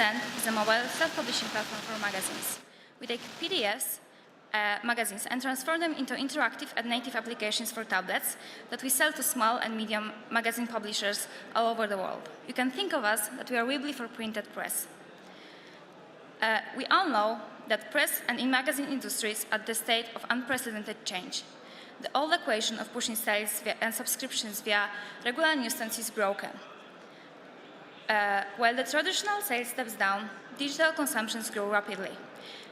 LeWeb'13 is a mobile self-publishing platform for magazines. We take PDFs, magazines, and transform them into interactive and native applications for tablets that we sell to small and medium magazine publishers all over the world. You can think of us that we are Weebly for printed press. We all know that press and in-magazine industries are at the state of unprecedented change. The old equation of pushing sales and subscriptions via regular newsstands is broken. While the traditional sales steps down, digital consumptions grow rapidly.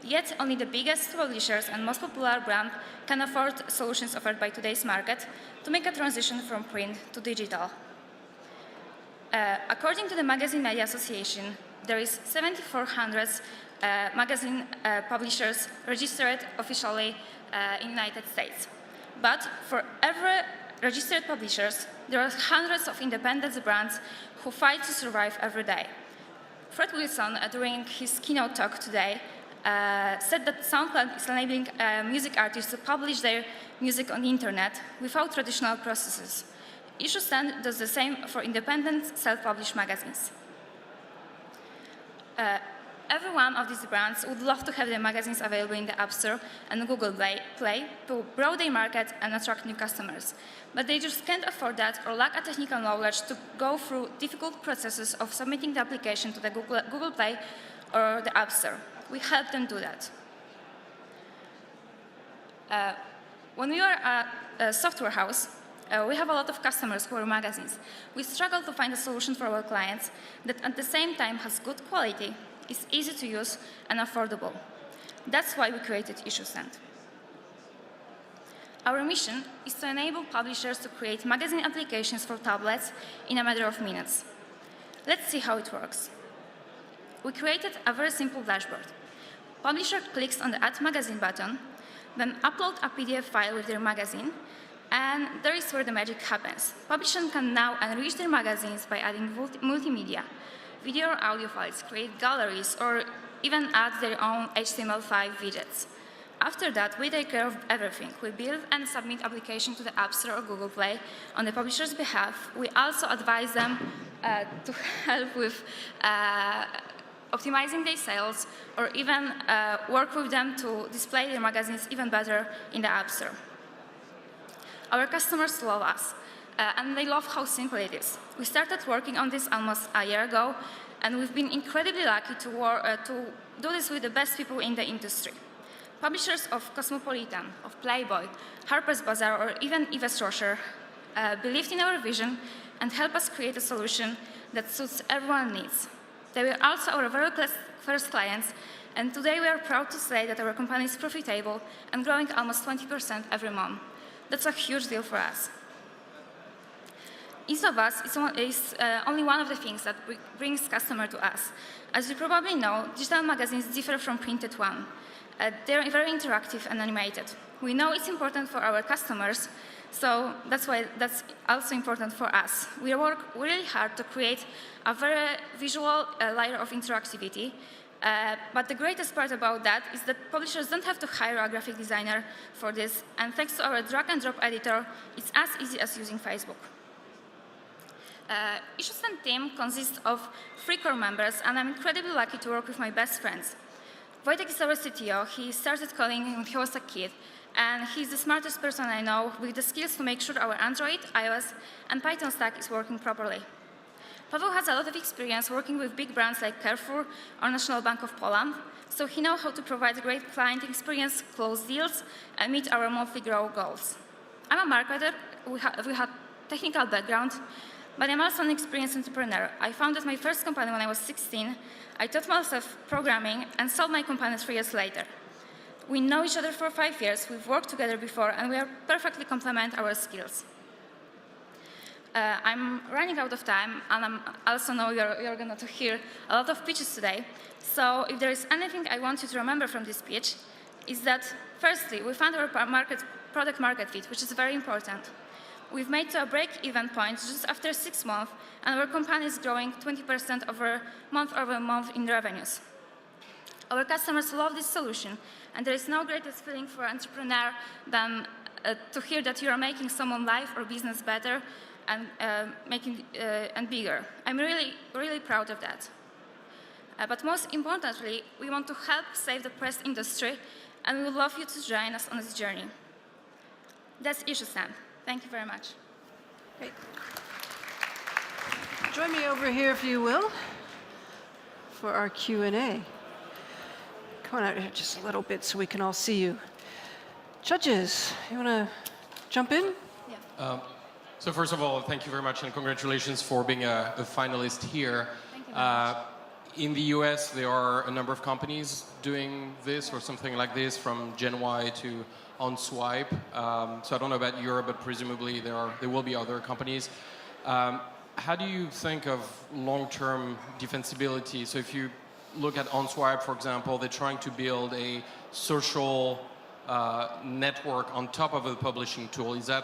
Yet only the biggest publishers and most popular brands can afford solutions offered by today's market to make a transition from print to digital. According to the Magazine Media Association, there is 7,400 magazine publishers registered officially in the United States. But for every registered publishers, there are hundreds of independent brands who fight to survive every day. Fred Wilson, during his keynote talk today, said that SoundCloud is enabling music artists to publish their music on the internet without traditional processes. IssueSend does the same for independent self-published magazines. Every one of these brands would love to have their magazines available in the App Store and Google Play to grow their market and attract new customers. But they just can't afford that or lack a technical knowledge to go through difficult processes of submitting the application to the Google Play or the App Store. We help them do that. When we are a software house, we have a lot of customers who are magazines. We struggle to find a solution for our clients that at the same time has good quality, is easy to use, and affordable. That's why we created IssueSend. Our mission is to enable publishers to create magazine applications for tablets in a matter of minutes. Let's see how it works. We created a very simple dashboard. Publisher clicks on the Add Magazine button, then upload a PDF file with their magazine, and there is where the magic happens. Publishers can now enrich their magazines by adding multimedia, video or audio files, create galleries, or even add their own HTML5 widgets. After that, we take care of everything. We build and submit application to the App Store or Google Play on the publisher's behalf. We also advise them to help with optimizing their sales, or even work with them to display their magazines even better in the App Store. Our customers love us, and they love how simple it is. We started working on this almost a year ago, and we've been incredibly lucky to do this with the best people in the industry. Publishers of Cosmopolitan, of Playboy, Harper's Bazaar, or even Yves Rocher believed in our vision and helped us create a solution that suits everyone's needs. They were also our very first clients, and today we are proud to say that our company is profitable and growing almost 20% every month. That's a huge deal for us. Ease of us is only one of the things that brings customers to us. As you probably know, digital magazines differ from printed ones. They're very interactive and animated. We know it's important for our customers, so that's why that's also important for us. We work really hard to create a very visual layer of interactivity, but the greatest part about that is that publishers don't have to hire a graphic designer for this, and thanks to our drag-and-drop editor, it's as easy as using Facebook. IssueSend team consists of 3 core members, and I'm incredibly lucky to work with my best friends. Wojtek is our CTO. He started coding when he was a kid, and he's the smartest person I know with the skills to make sure our Android, iOS, and Python stack is working properly. Paweł has a lot of experience working with big brands like Carrefour or National Bank of Poland, so he knows how to provide a great client experience, close deals, and meet our monthly growth goals. I'm a marketer. We have technical background, but I'm also an experienced entrepreneur. I founded my first company when I was 16. I taught myself programming and sold my company 3 years later. We know each other for 5 years. We've worked together before, and we are perfectly complement our skills. I'm running out of time, and I also know you're going to hear a lot of pitches today. So if there is anything I want you to remember from this pitch, is that firstly, we found our product market fit, which is very important. We've made to a break-even point just after 6 months, and our company is growing 20% over month in revenues. Our customers love this solution, and there is no greatest feeling for an entrepreneur than to hear that you are making someone's life or business better and bigger. I'm really, really proud of that. But most importantly, we want to help save the press industry, and we would love you to join us on this journey. That's issue stand. Thank you very much. Great. Join me over here, if you will, for our Q&A. Come on out here just a little bit so we can all see you. Judges, you want to jump in? Yeah. So first of all, thank you very much and congratulations for being a finalist here. Thank you very much. In the US, there are a number of companies doing this or something like this, from Gen Y to OnSwipe. So I don't know about Europe, but presumably there will be other companies. How do you think of long-term defensibility? So if you look at OnSwipe, for example, they're trying to build a social network on top of a publishing tool. Is that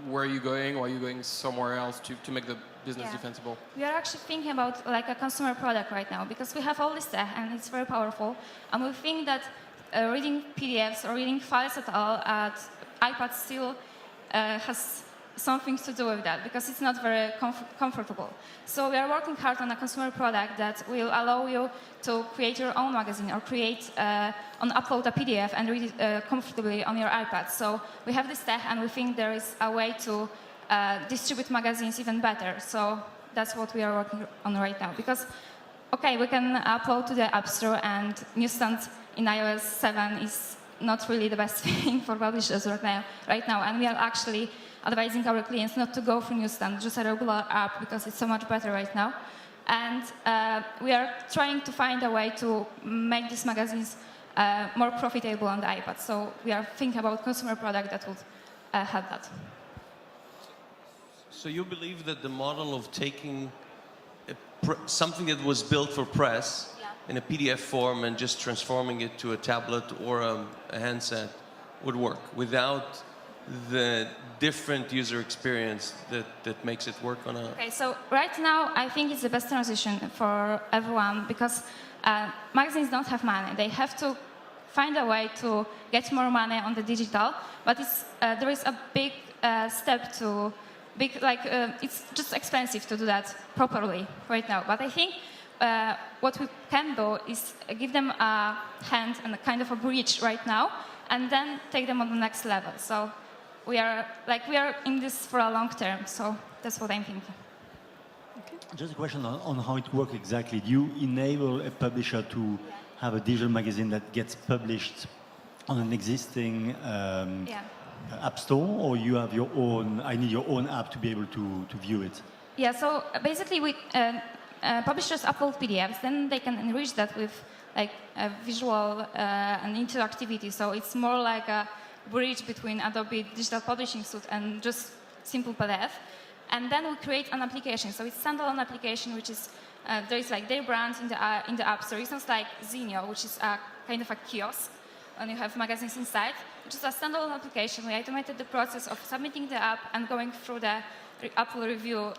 where are you going, or are you going somewhere else to make the business defensible? We are actually thinking about like a consumer product right now, because we have all this tech and it's very powerful, and we think that reading PDFs or reading files at all at iPad still has something to do with that, because it's not very comfortable. So we are working hard on a consumer product that will allow you to create your own magazine or upload a PDF and read it comfortably on your iPad. So we have this tech, and we think there is a way to distribute magazines even better. So that's what we are working on right now. Because, okay, we can upload to the App Store, and Newsstand in iOS 7 is not really the best thing for publishers right now. And we are actually advising our clients not to go for Newsstand, just a regular app, because it's so much better right now. And we are trying to find a way to make these magazines more profitable on the iPad. So we are thinking about consumer product that would help that. So you believe that the model of taking something that was built for press in a PDF form and just transforming it to a tablet or a handset would work without the different user experience that makes it work on a... Okay, so right now I think it's the best transition for everyone, because magazines don't have money. They have to find a way to get more money on the digital, but there is a big step to... it's just expensive to do that properly right now. But I think what we can do is give them a hand and a kind of a bridge right now, and then take them on the next level. So we are in this for a long term. So that's what I'm thinking. Okay. Just a question on how it works exactly. Do you enable a publisher to have a digital magazine that gets published on an existing app store, or you have your own, I need your own app to be able to view it? Yeah, so basically publishers upload PDFs, then they can enrich that with like a visual and interactivity. So it's more like a bridge between Adobe Digital Publishing Suite and just simple PDF. And then we create an application. So it's a standalone application, which is, there is like their brand in the App Store. It's not like Zinio, which is a kind of a kiosk, and you have magazines inside. It's just a standalone application. We automated the process of submitting the app and going through the Apple review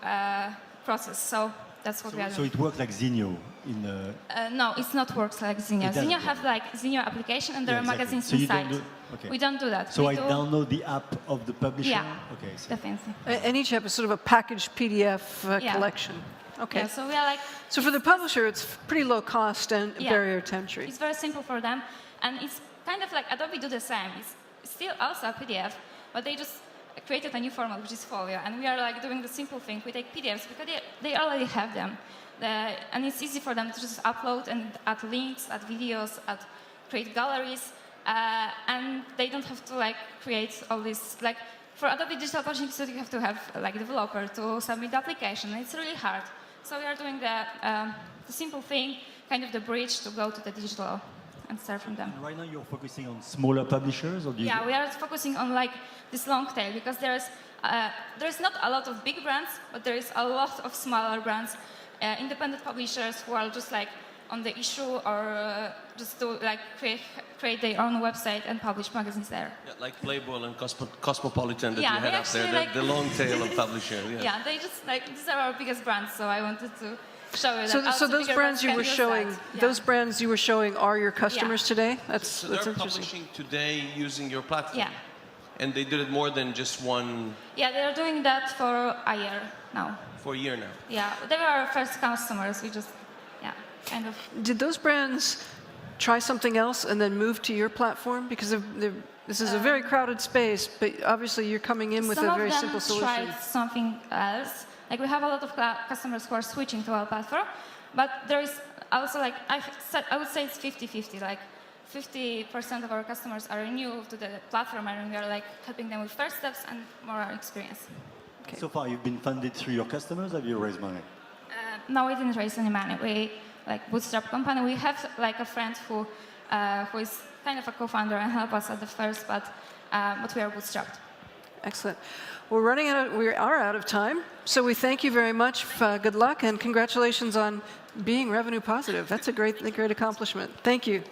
process. So that's what we are doing. So it works like Zinio in the... No, it's not works like Zinio. Zinio have like Zinio application, and there are magazines so inside. Okay. We don't do that. So I download the app of the publisher? Yeah, okay, so. definitely. And each have a sort of a packaged PDF collection. Okay. Yeah, so we are like... So for the publisher, it's pretty low cost and barrier to entry. It's very simple for them, and it's kind of like Adobe do the same. It's still also a PDF, but they just created a new format, which is folio, and we are like doing the simple thing. We take PDFs because they already have them, and it's easy for them to just upload and add links, add videos, create galleries, and they don't have to like create all this. Like for Adobe Digital Publishing Suite, you have to have like developer to submit the application. It's really hard. So we are doing the simple thing, kind of the bridge to go to the digital and start from them. And right now you're focusing on smaller publishers, or do you... Yeah, we are focusing on like this long tail, because there's not a lot of big brands, but there is a lot of smaller brands, independent publishers who are just like on the issue, or just to like create their own website and publish magazines there. Yeah, like Playboy and Cosmopolitan that Yeah, you had up there, like the long tail of publishers. Yeah. Yeah, they just like, these are our biggest brands, so I wanted to show you that. So those brands you were showing, those brands you were showing are your customers today? So that's they're interesting. publishing today using your platform? Yeah. And they did it more than just one... Yeah, they are doing that for a year now. For a year now? Yeah, they were our first customers. We just, yeah. kind of. Did those brands try something else and then move to your platform? Because this is a very crowded space, but obviously you're coming in with a very simple solution. Some of them tried something else. Like we have a lot of customers who are switching to our platform, but there is also like I would say it's 50-50. Like 50% of our customers are new to the platform, and we are like helping them with first steps and more experience. Okay. So far, you've been funded through your customers. Have you raised money? No, we didn't raise any money. We like bootstrap company. We have like a friend who is kind of a co-founder and helped us at the first, but we are bootstrapped. Excellent. We are out of time, so we thank you very much. Good luck and congratulations on being revenue positive. That's a great accomplishment. Thank you.